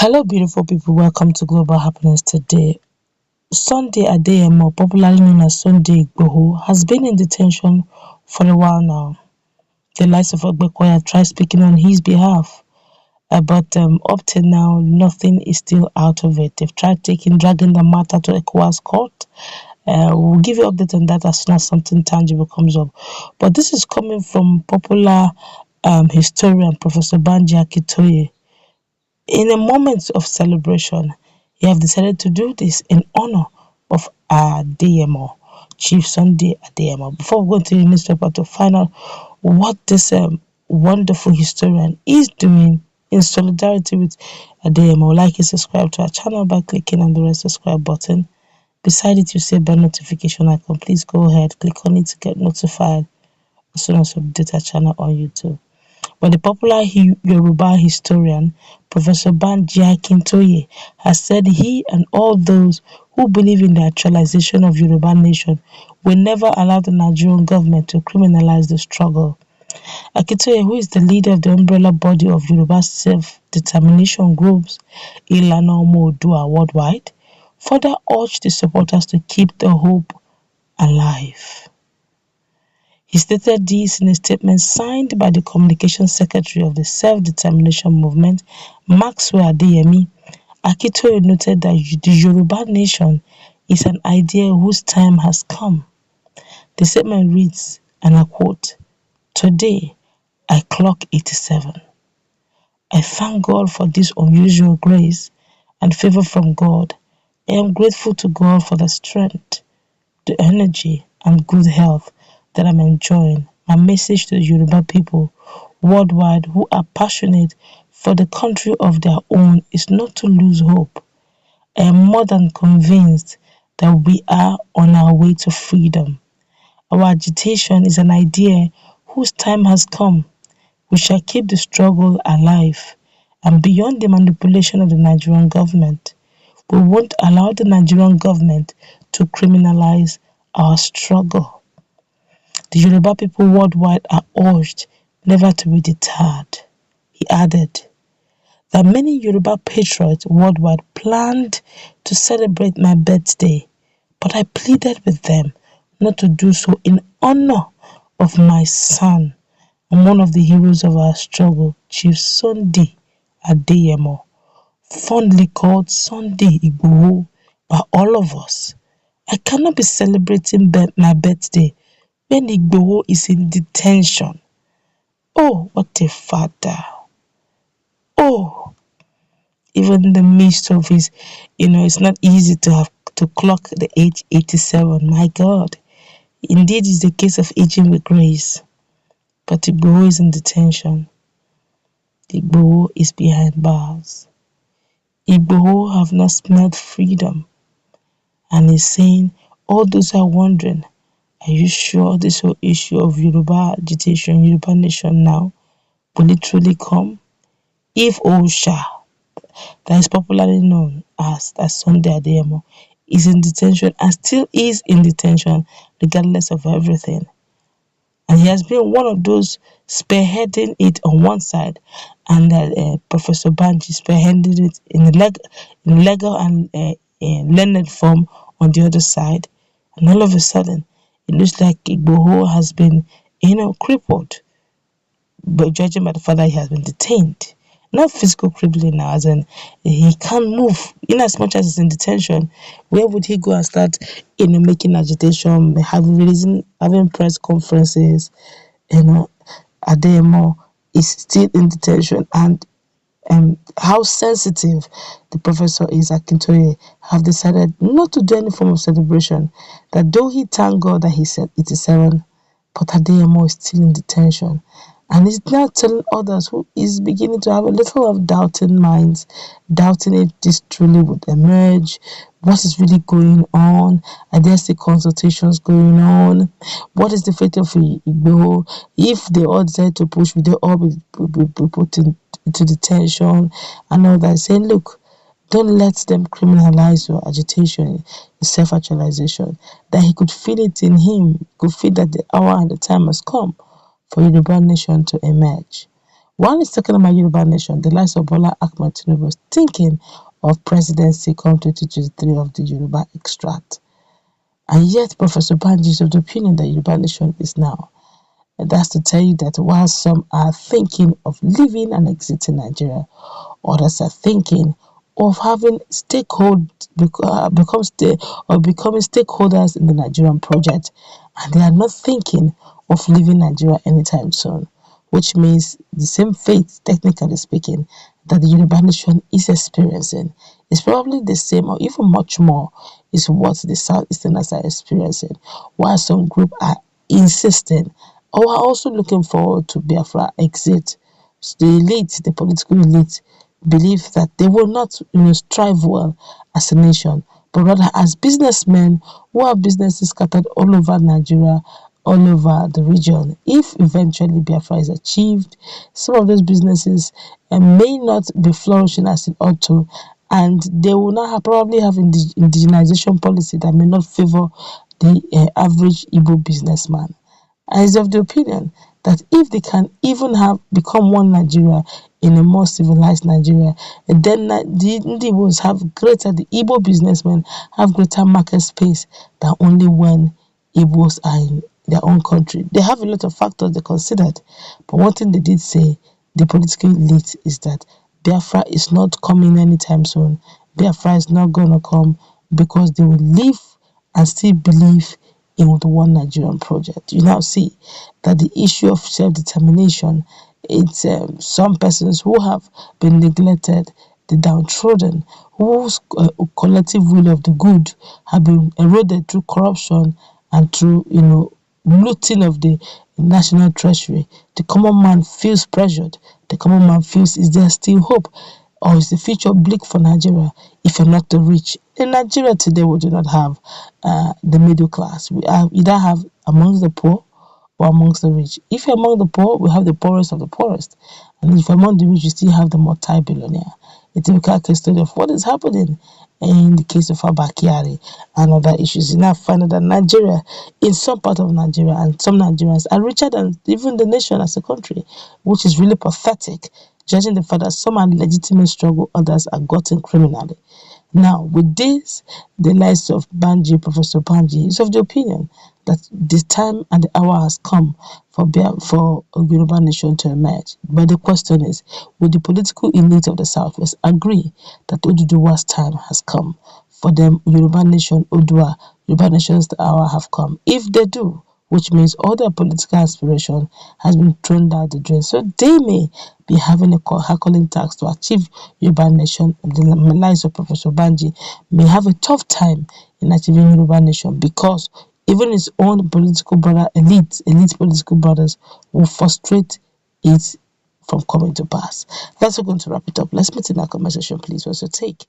Hello, beautiful people. Welcome to Global Happiness today. Sunday Adeyemo, popularly known as Sunday Igboho, has been in detention for a while now. The likes of Ogbekoya tried speaking on his behalf, but up till now, nothing is still out of it. They've tried dragging the matter to ECOWAS court. We'll give you update on that as soon as something tangible comes up. But this is coming from popular historian Professor Banji Akitoye. In a moment of celebration, he have decided to do this in honor of Adeyemo, Chief Sunday Adeyemo. Before we go to the newspaper to find out what this wonderful historian is doing in solidarity with Adeyemo, like and subscribe to our channel by clicking on the red subscribe button. Beside it, you see a bell notification icon. Please go ahead, click on it to get notified as soon as we update our channel on YouTube. But the popular Yoruba historian, Professor Banji Akintoye, has said he and all those who believe in the actualization of Yoruba nation will never allow the Nigerian government to criminalize the struggle. Akintoye, who is the leader of the umbrella body of Yoruba self-determination groups, Ilana Odua worldwide, further urged the supporters to keep the hope alive. He stated this in a statement signed by the Communications Secretary of the Self-Determination Movement, Maxwell Adeyemi. Akitoye noted that the Yoruba nation is an idea whose time has come. The statement reads, and I quote, "Today, I clock 87. I thank God for this unusual grace and favor from God. I am grateful to God for the strength, the energy, and good health that I'm enjoying. My message to the Yoruba people worldwide who are passionate for the country of their own is not to lose hope. I am more than convinced that we are on our way to freedom. Our agitation is an idea whose time has come. We shall keep the struggle alive and beyond the manipulation of the Nigerian government. We won't allow the Nigerian government to criminalize our struggle. The Yoruba people worldwide are urged never to be deterred." He added that many Yoruba patriots worldwide planned to celebrate my birthday, but I pleaded with them not to do so in honor of my son and one of the heroes of our struggle, Chief Sunday Adeyemo, fondly called Sunday Igboho by all of us. I cannot be celebrating my birthday when Igboho is in detention. Oh, what a father. Oh, even in the midst of his, it's not easy to have to clock the age 87. My God. Indeed, it's the case of aging with grace. But Igboho is in detention. Igboho is behind bars. Igboho have not smelled freedom. And he's saying, all those who are wondering, are you sure this whole issue of Yoruba agitation, Yoruba nation now, will it truly come? If Osha, that is popularly known as Sunday Adeyemo, is in detention and still is in detention regardless of everything. And he has been one of those spearheading it on one side, and Professor Banji spearheading it in legal and learned form on the other side. And all of a sudden, it looks like Igboho has been, crippled. But judging by the fact that he has been detained, not physical crippling now, as in he can't move. In as much as he's in detention, where would he go and start, making agitation, having press conferences? Adeyemo is still in detention, and how sensitive the professor is, Akintoye, have decided not to do any form of celebration. That though he thanked God that he said 87, but Adeyemo is still in detention. And he's now telling others who is beginning to have a little of doubting minds, doubting if this truly would emerge, what is really going on, are there still consultations going on, what is the fate of Igboho, if they all decide to push, will they all be put into detention, and all that, saying, look, don't let them criminalize your agitation, your self-actualization, that he could feel it in him, could feel that the hour and the time has come for Yoruba nation to emerge. While he's talking about Yoruba nation, the likes of Bola Ahmed Tinubu was thinking of presidency come 2023 of the Yoruba extract. And yet, Professor Banji is of the opinion that Yoruba nation is now. And that's to tell you that while some are thinking of leaving and exiting Nigeria, others are thinking of having becoming stakeholders in the Nigerian project, and they are not thinking of leaving Nigeria anytime soon, which means the same fate, technically speaking, that the Yoruba nation is experiencing is probably the same or even much more is what the Southeasterners are experiencing, while some group are insisting or are also looking forward to Biafra exit. So the elite, the political elite, believe that they will not strive well as a nation, but rather as businessmen who have businesses scattered all over Nigeria, all over the region. If eventually Biafra is achieved, some of those businesses may not be flourishing as it ought to, and they will not probably have indigenization policy that may not favor the average Igbo businessman. I is of the opinion that if they can even have become one Nigeria in a more civilized Nigeria, then the Igbos have the Igbo businessmen have greater market space than only when Igbos are in their own country. They have a lot of factors they considered, but one thing they did say, the political elite, is that Biafra is not coming anytime soon. Biafra is not going to come because they will live and still believe in the One Nigerian project. You now see that the issue of self-determination, it's some persons who have been neglected, the downtrodden, whose collective will of the good have been eroded through corruption and through, looting of the national treasury. The common man feels pressured. The common man feels, is there still hope? Or is the future bleak for Nigeria if you're not the rich? In Nigeria today, we do not have the middle class. We either have amongst the poor or amongst the rich. If you're among the poor, we have the poorest of the poorest. And if you're among the rich, you still have the multi-billionaire. A typical case study of what is happening in the case of Abakari and other issues. You now find out that Nigeria, in some part of Nigeria, and some Nigerians are richer than even the nation as a country, which is really pathetic, judging the fact that some are legitimate struggle, others are gotten criminally. Now, with this, the likes of Banji, Professor Banji, is of the opinion that the time and the hour has come for a Yoruba nation to emerge. But the question is, will the political elite of the Southwest agree that Oduduwa's time has come for them, Yoruba nation, Odua, Yoruba nation's hour have come? If they do, which means all their political aspiration has been thrown down the drain. So they may be having a Herculean task to achieve Yoruba nation. The lives of Professor Banji may have a tough time in achieving Yoruba nation because even his own political brother, elite political brothers, will frustrate it from coming to pass. That's going to wrap it up. Let's meet in our conversation, please. What's your take?